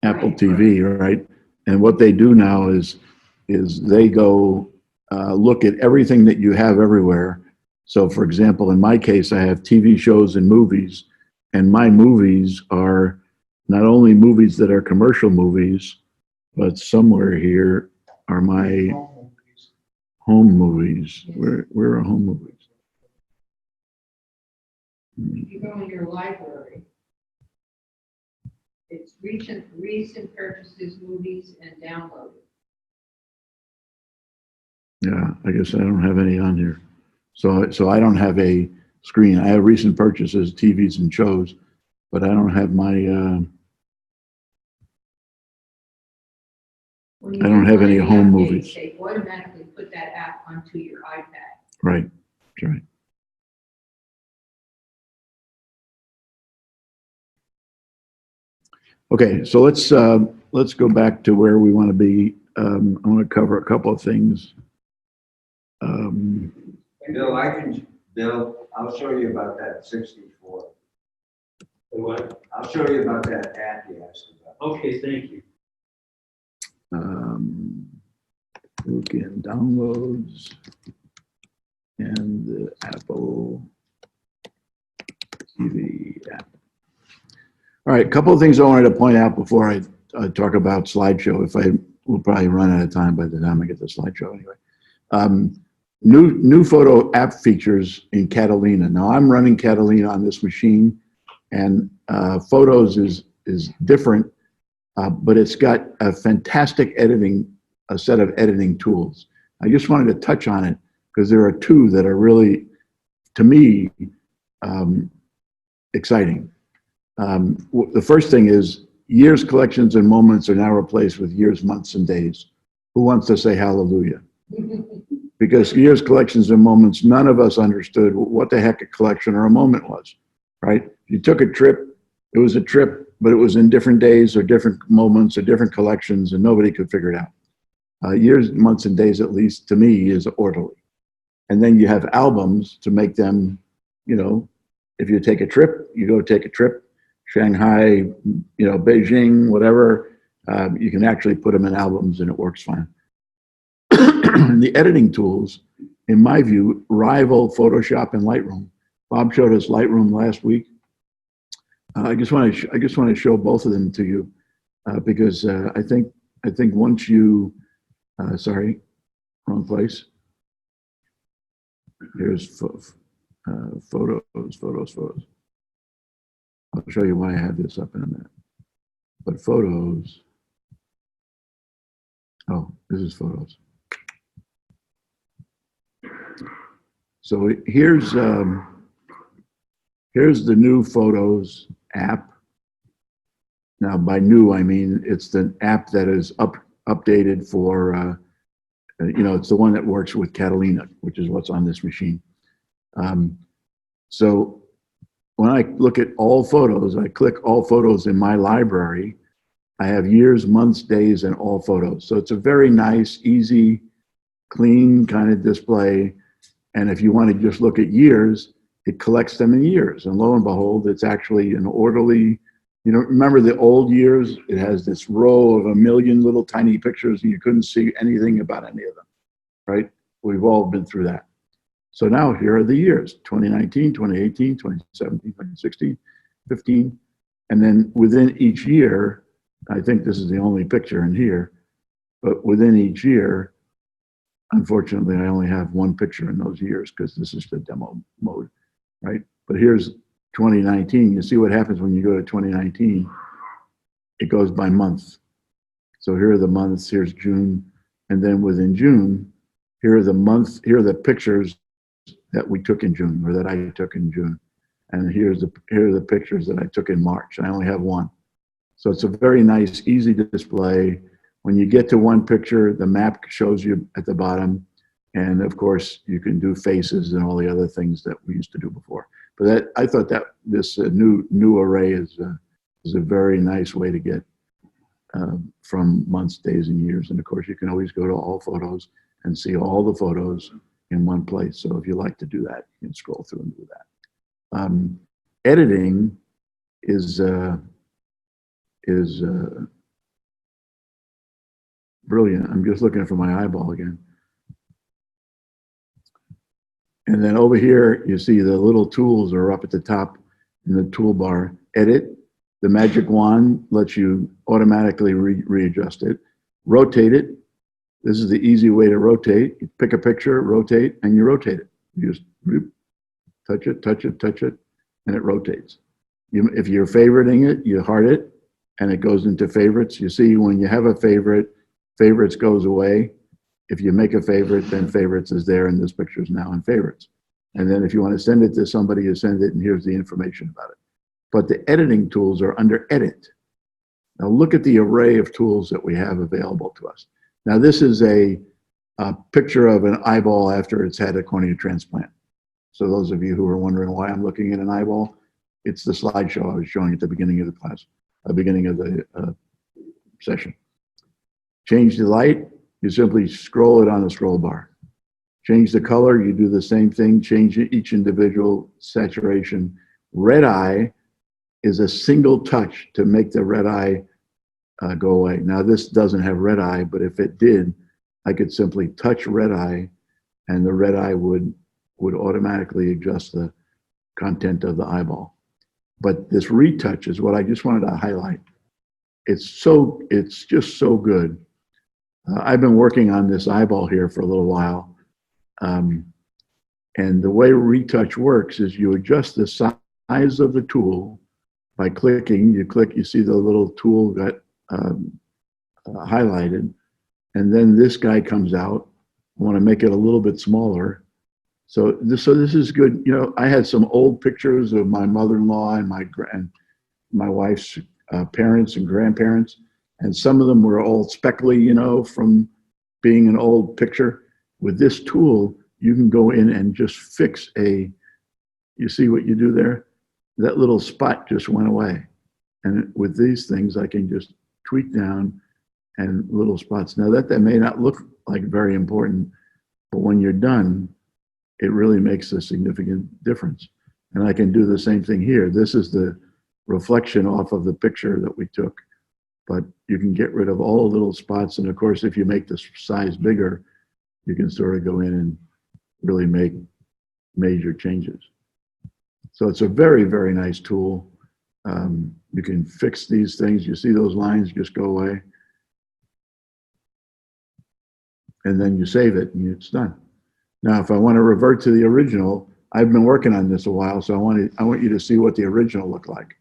[SPEAKER 1] Apple
[SPEAKER 3] Right.
[SPEAKER 1] TV, right? And what they do now is they go look at everything that you have everywhere. So, for example, in my case, I have TV shows and movies, and my movies are not only movies that are commercial movies, but somewhere here are my home movies. Where are home movies?
[SPEAKER 3] If you go in your library, it's recent purchases, movies, and downloaded.
[SPEAKER 1] Yeah, I guess I don't have any on here. So I don't have a screen. I have recent purchases, TVs and shows, but I don't have my,
[SPEAKER 3] When you
[SPEAKER 1] I don't have
[SPEAKER 3] find
[SPEAKER 1] any
[SPEAKER 3] the
[SPEAKER 1] home
[SPEAKER 3] updates,
[SPEAKER 1] movies.
[SPEAKER 3] They automatically put that app onto your iPad.
[SPEAKER 1] Right, that's right. Okay, so let's go back to where we want to be. I want to cover a couple of things.
[SPEAKER 2] Bill, I'll show you about that 64.
[SPEAKER 7] What?
[SPEAKER 2] I'll show you about that app you asked about.
[SPEAKER 7] Okay, thank you.
[SPEAKER 1] Look in downloads and the Apple TV app. All right, a couple of things I wanted to point out before I talk about slideshow. We'll probably run out of time by the time I get the slideshow anyway. New photo app features in Catalina. Now I'm running Catalina on this machine, and Photos is different, but it's got a fantastic a set of editing tools. I just wanted to touch on it because there are two that are really, to me, exciting. The first thing is years, collections, and moments are now replaced with years, months, and days. Who wants to say hallelujah? Because years, collections, and moments, none of us understood what the heck a collection or a moment was, right? You took a trip, it was a trip, but it was in different days or different moments or different collections, and nobody could figure it out. Years, months, and days, at least to me, is orderly. And then you have albums to make them, if you take a trip, you go take a trip, Shanghai, Beijing, whatever, you can actually put them in albums and it works fine. The editing tools, in my view, rival Photoshop and Lightroom. Bob showed us Lightroom last week. I just want to show both of them to you because I think once you, sorry, wrong place. Here's photos. I'll show you why I have this up in a minute. But Photos. Oh, this is Photos. So here's the new Photos app. Now, by new, I mean it's the app that is updated for, it's the one that works with Catalina, which is what's on this machine. So when I look at all photos, I click all photos in my library. I have years, months, days, and all photos. So it's a very nice, easy, clean kind of display. And if you want to just look at years, it collects them in years. And lo and behold, it's actually an orderly You know, remember the old years? It has this row of a million little tiny pictures and you couldn't see anything about any of them, right? We've all been through that. So now here are the years, 2019, 2018, 2017, 2016, 15. And then within each year, I think this is the only picture in here, but within each year, unfortunately, I only have one picture in those years because this is the demo mode, right? But here's 2019. You see what happens when you go to 2019. It goes by month. So here are the months, here's June. And then within June, here are the months, here are the pictures that we took in June or that I took in June. And here are the pictures that I took in March. And I only have one. So it's a very nice, easy display. When you get to one picture, the map shows you at the bottom. And of course, you can do faces and all the other things that we used to do before. But that, I thought that this new array is a very nice way to get from months, days, and years. And of course, you can always go to all photos and see all the photos in one place. So if you like to do that, you can scroll through and do that. Editing is brilliant. I'm just looking for my eyeball again. And then over here, you see the little tools are up at the top in the toolbar. Edit, the magic wand lets you automatically readjust it. Rotate it. This is the easy way to rotate. You pick a picture, rotate, and you rotate it. You just touch it, touch it, touch it, and it rotates. If you're favoriting it, you heart it, and it goes into favorites. You see when you have a favorite, favorites goes away. If you make a favorite, then favorites is there, and this picture is now in favorites. And then if you want to send it to somebody, you send it, and here's the information about it. But the editing tools are under Edit. Now look at the array of tools that we have available to us. Now this is a picture of an eyeball after it's had a cornea transplant. So those of you who are wondering why I'm looking at an eyeball, it's the slideshow I was showing at the beginning of the class, beginning of the session. Change the light, you simply scroll it on the scroll bar. Change the color, you do the same thing, change each individual saturation. Red eye is a single touch to make the red eye go away. Now this doesn't have red eye, but if it did, I could simply touch red eye and the red eye would automatically adjust the content of the eyeball. But this retouch is what I just wanted to highlight. It's just so good. I've been working on this eyeball here for a little while. And the way retouch works is you adjust the size of the tool by clicking. You click, you see the little tool got highlighted. And then this guy comes out. I want to make it a little bit smaller. So this is good. You know, I had some old pictures of my mother-in-law and my wife's parents and grandparents. And some of them were all speckly, you know, from being an old picture. With this tool, you can go in and just fix you see what you do there? That little spot just went away. And with these things, I can just tweak down and little spots. Now that may not look like very important, but when you're done, it really makes a significant difference. And I can do the same thing here. This is the reflection off of the picture that we took. But you can get rid of all the little spots. And of course, if you make the size bigger, you can sort of go in and really make major changes. So it's a very, very nice tool. You can fix these things. You see those lines just go away. And then you save it and it's done. Now, if I want to revert to the original, I've been working on this a while, so I want you to see what the original looked like.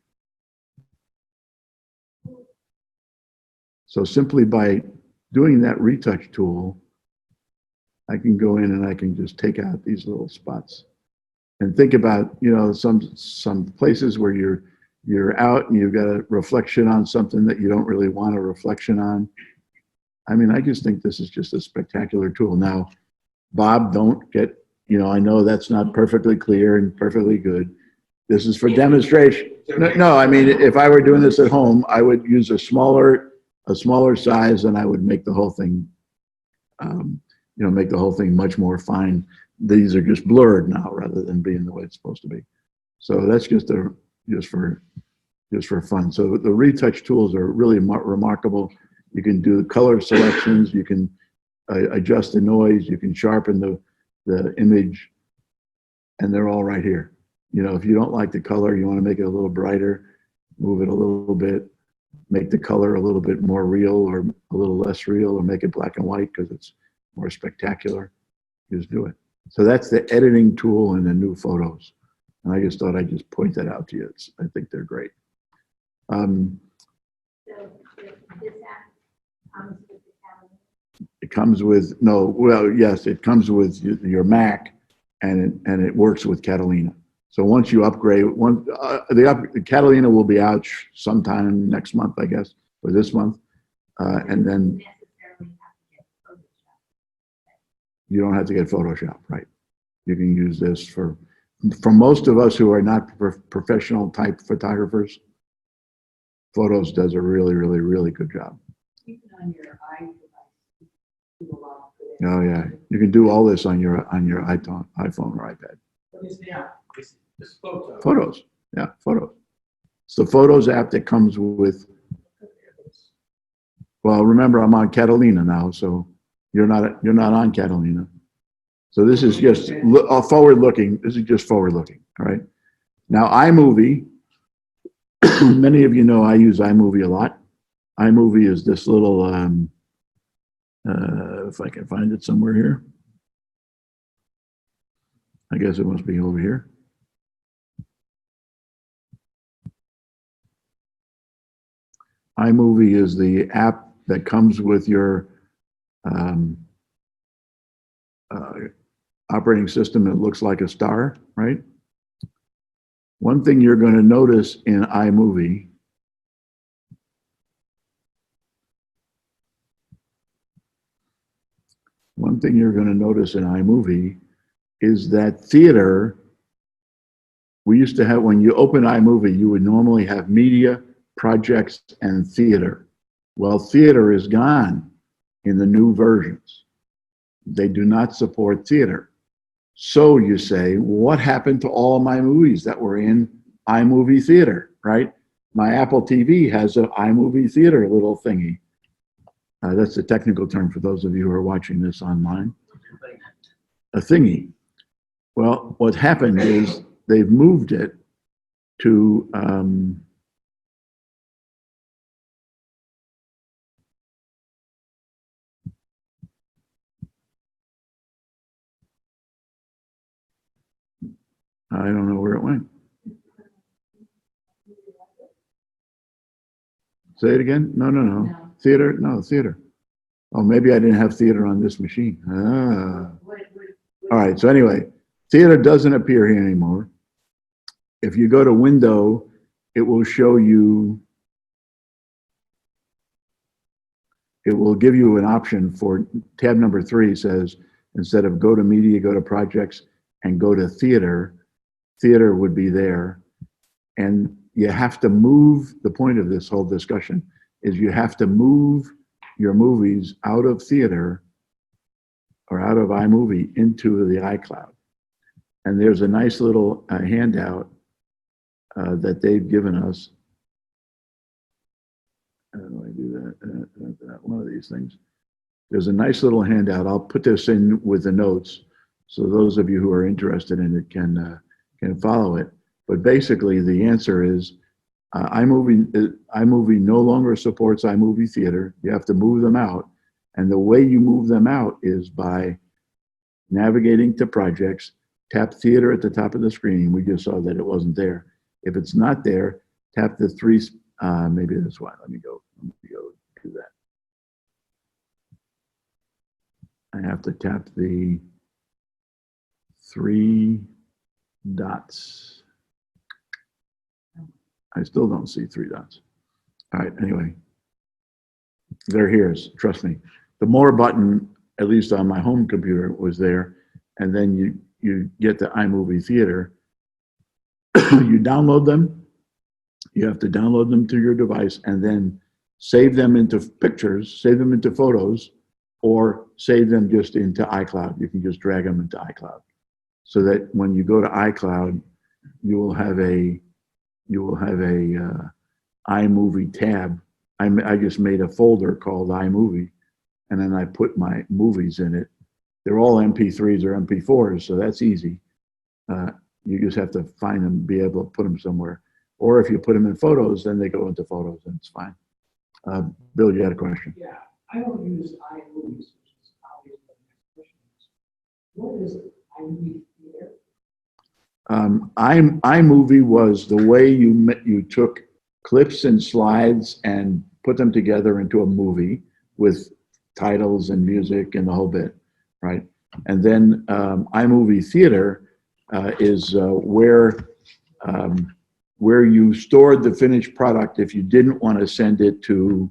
[SPEAKER 1] So simply by doing that retouch tool, I can go in and I can just take out these little spots. And think about, you know, some places where you're out and you've got a reflection on something that you don't really want a reflection on. I mean, I just think this is just a spectacular tool. Now, Bob, don't get, you know, I know that's not perfectly clear and perfectly good. This is for demonstration. No, I mean, if I were doing this at home, I would use a smaller size, and I would make the whole thing, you know, make the whole thing much more fine. These are just blurred now rather than being the way it's supposed to be. So that's just for just for fun. So the retouch tools are really remarkable. You can do color selections, you can adjust the noise, you can sharpen the image, and they're all right here. You know, if you don't like the color, you want to make it a little brighter, move it a little bit, make the color a little bit more real or a little less real, or make it black and white because it's more spectacular. Just do it. So that's the editing tool in the new photos. And I just thought I'd just point that out to you. I think they're great.
[SPEAKER 8] So this app comes with the calendar.
[SPEAKER 1] It comes with, no, well, yes, it comes with your Mac, and it works with Catalina. So once you upgrade, the Catalina will be out sometime next month, I guess, or this month. And then
[SPEAKER 8] Necessarily have to get Photoshop.
[SPEAKER 1] you don't have to get Photoshop, right? You can use this for most of us who are not professional type photographers. Photos does a really, really, really good job.
[SPEAKER 3] Even on your iDevice, do a lot of good.
[SPEAKER 1] Oh yeah, you can do all this on your iPhone or iPad.
[SPEAKER 4] What is the app? It's photo.
[SPEAKER 1] Photos, yeah, photos. It's the Photos app that comes with. Well, remember I'm on Catalina now, so you're not on Catalina. So this is just forward-looking. This is just forward-looking. All right. Now iMovie. Many of you know I use iMovie a lot. iMovie is this little. If I can find it somewhere here. I guess it must be over here. iMovie is the app that comes with your operating system. It looks like a star, right? One thing you're going to notice in iMovie is that theater. We used to have, when you open iMovie, you would normally have media, projects, and theater. Well, theater is gone in the new versions. They do not support theater. So you say, what happened to all of my movies that were in iMovie Theater, right? My Apple TV has an iMovie Theater little thingy. That's the technical term for those of you who are watching this online. A thingy. Well, what happened is they've moved it to I don't know where it went. Say it again? No.
[SPEAKER 3] No.
[SPEAKER 1] Theater? No, theater. Oh, maybe I didn't have theater on this machine. Ah. All right, so anyway, theater doesn't appear here anymore. If you go to Window, it will show you, it will give you an option for tab number 3 says, instead of go to media, go to projects, and go to theater, theater would be there. And you have to move, the point of this whole discussion is you have to move your movies out of theater or out of iMovie into the iCloud. And there's a nice little handout that they've given us. How do I do that? One of these things. There's a nice little handout. I'll put this in with the notes so those of you who are interested in it can follow it. But basically, the answer is iMovie no longer supports iMovie Theater. You have to move them out. And the way you move them out is by navigating to projects, tap Theater at the top of the screen. We just saw that it wasn't there. If it's not there, tap the 3, maybe this one. Let me go do that. I have to tap the 3 dots. I still don't see 3 dots. All right, anyway, they're here, trust me. The more button, at least on my home computer, was there, and then you get the iMovie Theater. You download them. You have to download them to your device and then save them into pictures, save them into photos, or save them just into iCloud. You can just drag them into iCloud, so that when you go to iCloud, you will have a iMovie tab. I just made a folder called iMovie, and then I put my movies in it. They're all MP3s or MP4s, so that's easy. You just have to find them, be able to put them somewhere. Or if you put them in photos, then they go into photos, and it's fine. Bill, you had a question?
[SPEAKER 6] Yeah, I don't use iMovies, which is obviously the next question. What is iMovie Theater?
[SPEAKER 1] iMovie was the way you took clips and slides and put them together into a movie with titles and music and the whole bit, right? And then iMovie Theater is where you stored the finished product if you didn't want to send it to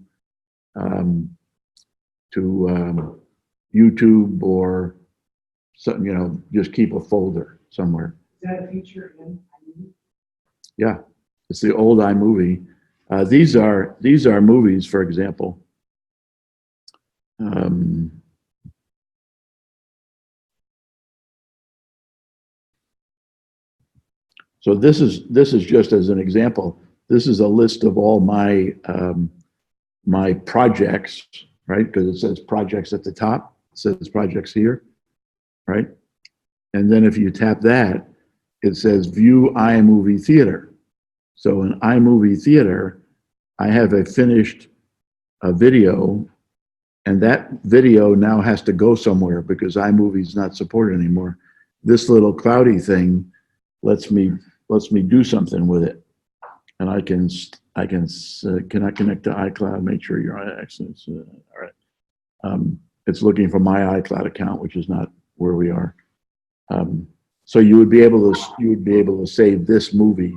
[SPEAKER 1] YouTube or something, you know, just keep a folder somewhere.
[SPEAKER 6] Is that a feature in iMovie?
[SPEAKER 1] Yeah, it's the old iMovie. These are movies, for example. So this is just as an example. This is a list of all my my projects, right? Because it says projects at the top. It says projects here, right? And then if you tap that, it says view iMovie Theater. So in iMovie Theater, I have a finished video, and that video now has to go somewhere because iMovie is not supported anymore. This little cloudy thing lets me do something with it, and I can connect to iCloud. Make sure you're on access. All right. It's looking for my iCloud account, which is not where we are. So you would be able to save this movie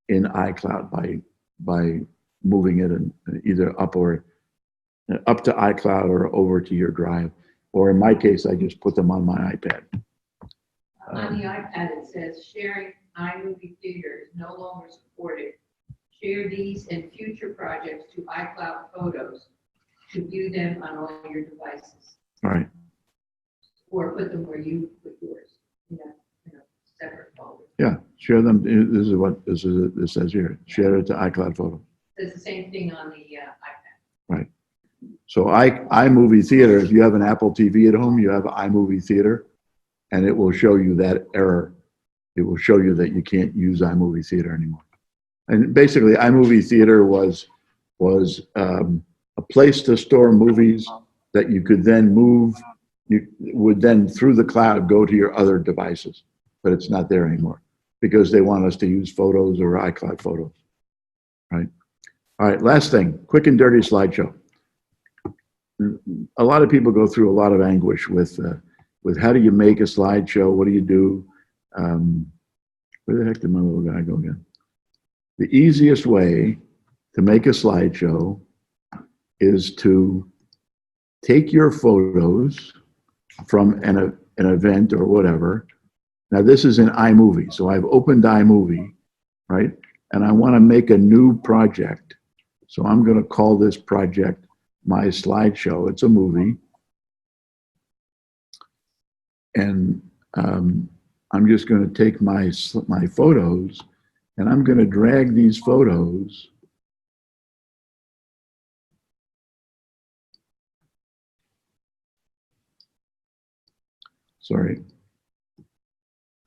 [SPEAKER 1] in iCloud by moving it in either up to iCloud or over to your drive. Or in my case, I just put them on my iPad.
[SPEAKER 3] On the iPad, it says sharing iMovie Theater is no longer supported. Share these and future projects to iCloud Photos to view them on all your devices.
[SPEAKER 1] All right.
[SPEAKER 3] Or put them where you put yours, in a separate folder.
[SPEAKER 1] Yeah, share them. This is what this says here. Share it to iCloud Photo.
[SPEAKER 3] It's the same thing on the iPad.
[SPEAKER 1] Right. So iMovie Theater, if you have an Apple TV at home, you have iMovie Theater, and it will show you that error. It will show you that you can't use iMovie Theater anymore. And basically, iMovie Theater was a place to store movies that you could then move. You would then, through the cloud, go to your other devices, but it's not there anymore because they want us to use photos or iCloud Photos, right? All right, last thing, quick and dirty slideshow. A lot of people go through a lot of anguish with how do you make a slideshow? What do you do? Where the heck did my little guy go again? The easiest way to make a slideshow is to take your photos from an event or whatever. Now this is in iMovie, so I've opened iMovie, right? And I want to make a new project. So I'm going to call this project my slideshow. It's a movie. And I'm just going to take my photos and I'm going to drag these photos sorry,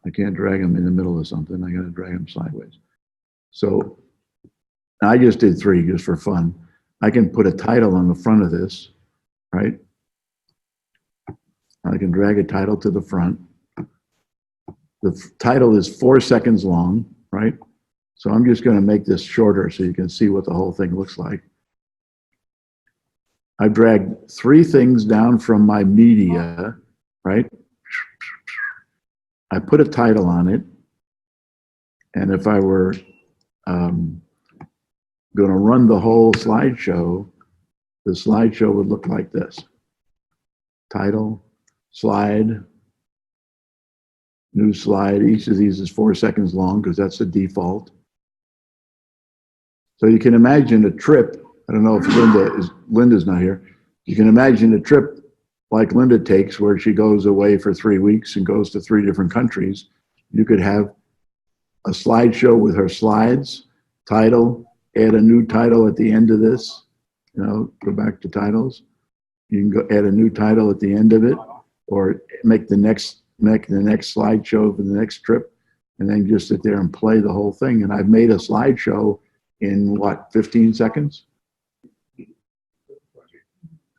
[SPEAKER 1] I can't drag them in the middle of something. I got to drag them sideways. So I just did 3 just for fun. I can put a title on the front of this, right? I can drag a title to the front. The title is 4 seconds long, right? So I'm just going to make this shorter so you can see what the whole thing looks like. I dragged 3 things down from my media, right? I put a title on it. And if I were going to run the whole slideshow, the slideshow would look like this. Title, slide, new slide. Each of these is 4 seconds long because that's the default. So you can imagine a trip. I don't know if Linda's not here. You can imagine a trip like Linda takes where she goes away for 3 weeks and goes to 3 different countries. You could have a slideshow with her slides, title, add a new title at the end of this, go back to titles. You can go add a new title at the end of it, or make the next slideshow for the next trip, and then just sit there and play the whole thing. And I've made a slideshow in what, 15 seconds?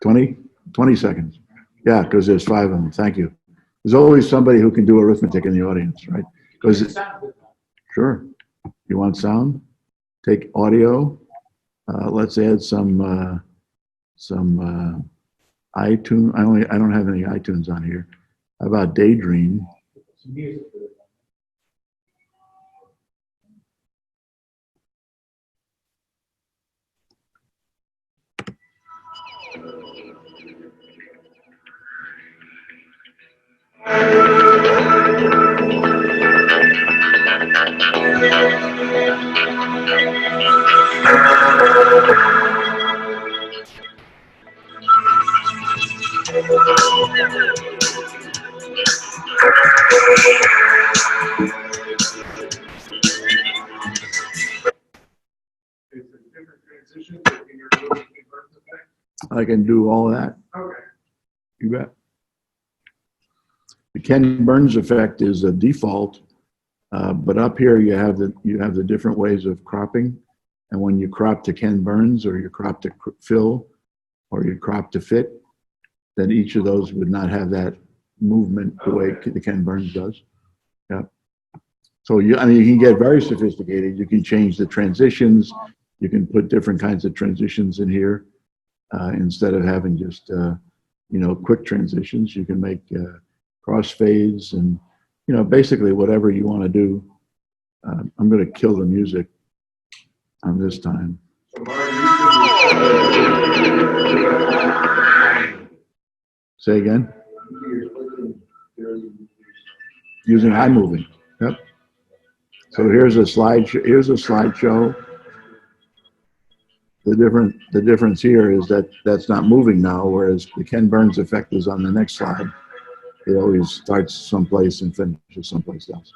[SPEAKER 1] 20 seconds. Yeah, because there's 5 of them. Thank you. There's always somebody who can do arithmetic in the audience, right? Because sure. You want sound? Take audio. Let's add some iTunes. I don't have any iTunes on here. How about Daydream?
[SPEAKER 5] Is there different transitions that you're doing in birth effect?
[SPEAKER 1] I can do all that.
[SPEAKER 5] Okay.
[SPEAKER 1] You bet. The Ken Burns effect is a default, but up here you have the different ways of cropping. And when you crop to Ken Burns, or you crop to fill, or you crop to fit, then each of those would not have that movement the way the Ken Burns does. Yeah. So you can get very sophisticated. You can change the transitions. You can put different kinds of transitions in here instead of having just quick transitions. You can make crossfades and basically whatever you want to do. I'm going to kill the music on this time.
[SPEAKER 5] So Marty,
[SPEAKER 1] Say again. Using iMovie. Yep. So here's a slideshow. The difference here is that that's not moving now, whereas the Ken Burns effect is on the next slide. It always starts someplace and finishes someplace else.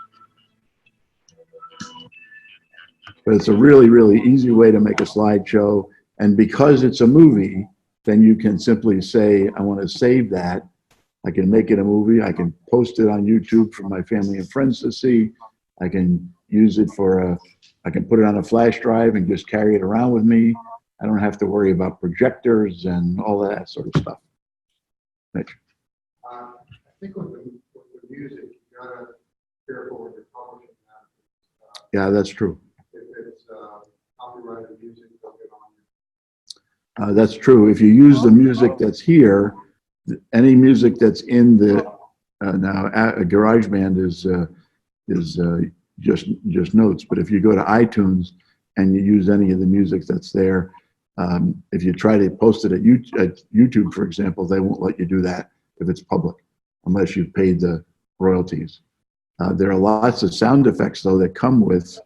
[SPEAKER 1] But it's a really, really easy way to make a slideshow. And because it's a movie, then you can simply say, I want to save that. I can make it a movie. I can post it on YouTube for my family and friends to see. I can use it I can put it on a flash drive and just carry it around with me. I don't have to worry about projectors and all that sort of stuff. Mitch.
[SPEAKER 5] I think with the music, you gotta be careful when you're publishing that.
[SPEAKER 1] Yeah, that's true.
[SPEAKER 5] If it's copyrighted music, they'll get on you.
[SPEAKER 1] That's true. If you use the music that's here, any music that's in the now GarageBand is just notes. But if you go to iTunes and you use any of the music that's there, if you try to post it at YouTube, for example, they won't let you do that if it's public, unless you've paid the royalties. There are lots of sound effects though that come with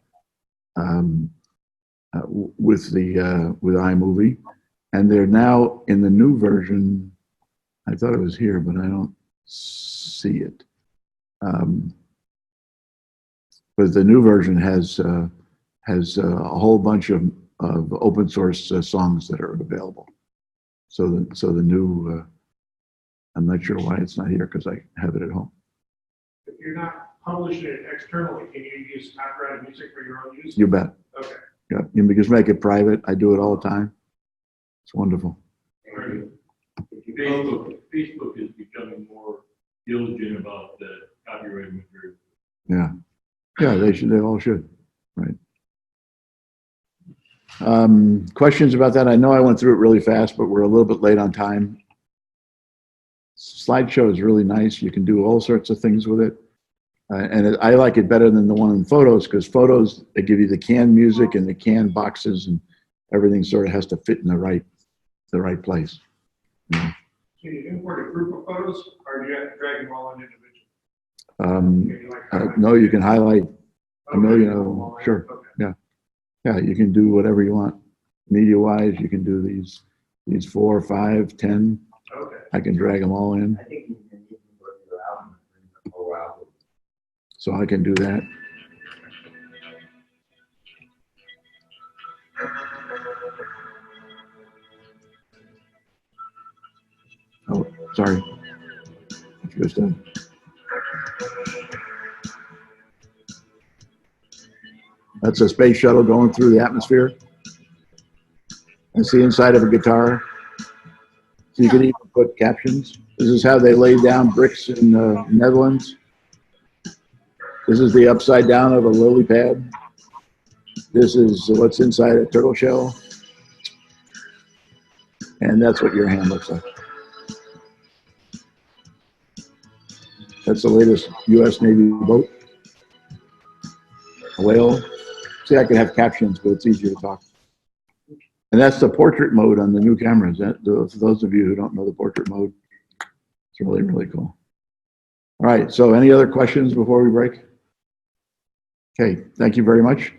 [SPEAKER 1] iMovie, and they're now in the new version. I thought it was here, but I don't see it. But the new version has a whole bunch of open source songs that are available. So the new, I'm not sure why it's not here because I have it at home.
[SPEAKER 5] If you're not publishing it externally, can you use copyrighted music for your own use?
[SPEAKER 1] You bet.
[SPEAKER 5] Okay.
[SPEAKER 1] Yeah, you can just make it private. I do it all the time. It's wonderful.
[SPEAKER 7] Facebook is becoming more diligent about the copyright material.
[SPEAKER 1] Yeah. Yeah, they all should, right? Questions about that? I know I went through it really fast, but we're a little bit late on time. Slideshow is really nice. You can do all sorts of things with it. I like it better than the one in Photos, because Photos, they give you the canned music and the canned boxes, and everything sort of has to fit in the right place.
[SPEAKER 5] Can you import a group of photos, or do you have to drag them all in individually?
[SPEAKER 1] No, you can highlight a million of them.
[SPEAKER 5] Okay.
[SPEAKER 1] Sure.
[SPEAKER 5] Okay.
[SPEAKER 1] Yeah, you can do whatever you want. Media-wise, you can do these 4, 5, 10.
[SPEAKER 5] Okay.
[SPEAKER 1] I can drag them all in.
[SPEAKER 2] I think you can even go to your album and bring the whole album.
[SPEAKER 1] So I can do that. sorry. Just, that's a space shuttle going through the atmosphere. That's the inside of a guitar. So you can even put captions. This is how they laid down bricks in the Netherlands. This is the upside down of a lily pad. This is what's inside a turtle shell. And that's what your hand looks like. That's the latest U.S. Navy boat. A whale. See, I could have captions, but it's easier to talk. And that's the portrait mode on the new cameras. For those of you who don't know the portrait mode, it's really, really cool. All right, so any other questions before we break? Okay, thank you very much.